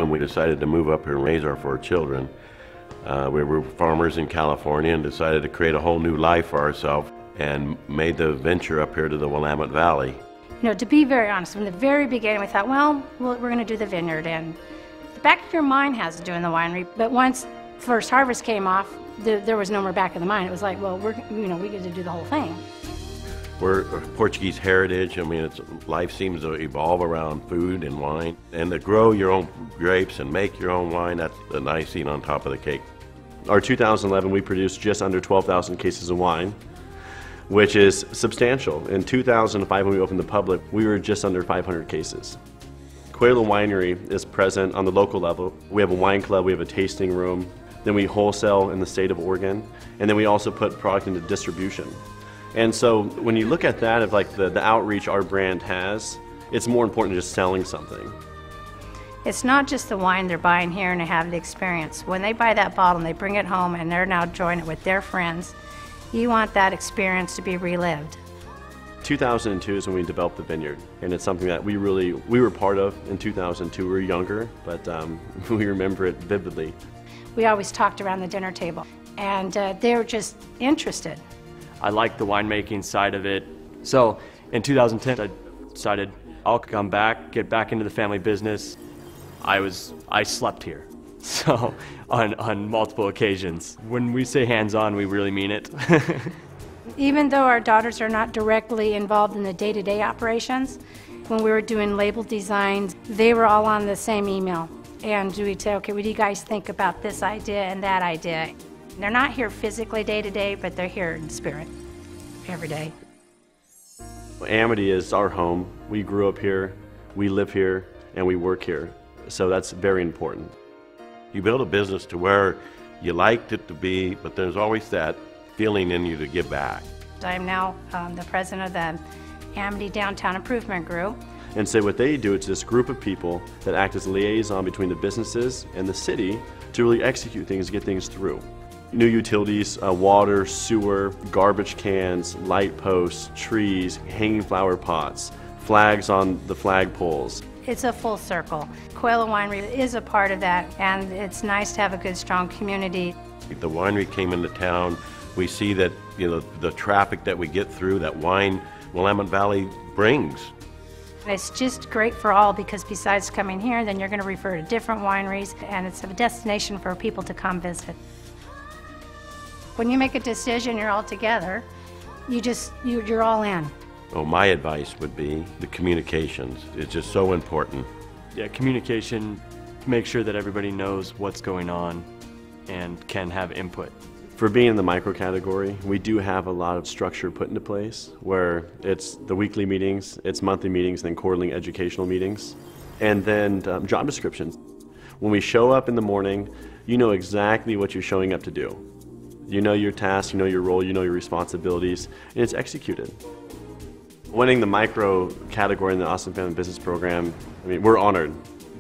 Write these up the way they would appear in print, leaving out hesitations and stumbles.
when we decided to move up here and raise our 4 children. We were farmers in California and decided to create a whole new life for ourselves and made the venture up here to the Willamette Valley. You know, to be very honest, from the very beginning we thought, well, we're going to do the vineyard, and the back of your mind has doing the winery, but once first harvest came off, there was no more back of the mind. It was like, well, we get to do the whole thing. We're Portuguese heritage. I mean, life seems to evolve around food and wine. And to grow your own grapes and make your own wine, that's the icing on top of the cake. Our 2011, we produced just under 12,000 cases of wine, which is substantial. In 2005, when we opened the public, we were just under 500 cases. Coelho Winery is present on the local level. We have a wine club, we have a tasting room, then we wholesale in the state of Oregon, and then we also put product into distribution. And so when you look at that, of like the outreach our brand has, it's more important than just selling something. It's not just the wine they're buying here and they have the experience. When they buy that bottle and they bring it home and they're now enjoying it with their friends, you want that experience to be relived. 2002 is when we developed the vineyard, and it's something that we were part of in 2002. We were younger, but we remember it vividly. We always talked around the dinner table, and they were just interested. I like the winemaking side of it. So in 2010, I decided I'll come back, get back into the family business. I slept here, so on multiple occasions. When we say hands-on, we really mean it. Even though our daughters are not directly involved in the day-to-day operations, when we were doing label designs, they were all on the same email. And we'd say, okay, what do you guys think about this idea and that idea? They're not here physically day-to-day, but they're here in spirit every day. Amity is our home. We grew up here, we live here, and we work here. So that's very important. You build a business to where you liked it to be, but there's always that feeling in you to give back. I'm now the president of the Amity Downtown Improvement Group. And so what they do, it's this group of people that act as liaison between the businesses and the city to really execute things, get things through. New utilities, water, sewer, garbage cans, light posts, trees, hanging flower pots, flags on the flagpoles. It's a full circle. Coelho Winery is a part of that, and it's nice to have a good, strong community. The winery came into town. We see that, you know, the traffic that we get through, that wine Willamette Valley brings. And it's just great for all, because besides coming here, then you're going to refer to different wineries, and it's a destination for people to come visit. When you make a decision, you're all together. You're all in. Oh, my advice would be the communications. It's just so important. Yeah, communication, make sure that everybody knows what's going on and can have input. For being in the micro category, we do have a lot of structure put into place where it's the weekly meetings, it's monthly meetings, then quarterly educational meetings, and then job descriptions. When we show up in the morning, you know exactly what you're showing up to do. You know your task, you know your role, you know your responsibilities, and it's executed. Winning the micro category in the Austin Family Business Program, I mean, we're honored.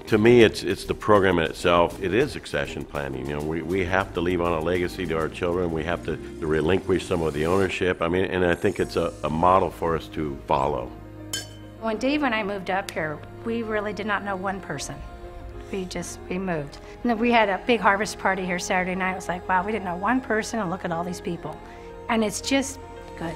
To me, it's the program in itself. It is succession planning. You know, we have to leave on a legacy to our children. We have to relinquish some of the ownership. I mean, and I think it's a model for us to follow. When Dave and I moved up here, we really did not know one person. We moved. And then we had a big harvest party here Saturday night. It was like, wow, we didn't know one person, and look at all these people. And it's just good.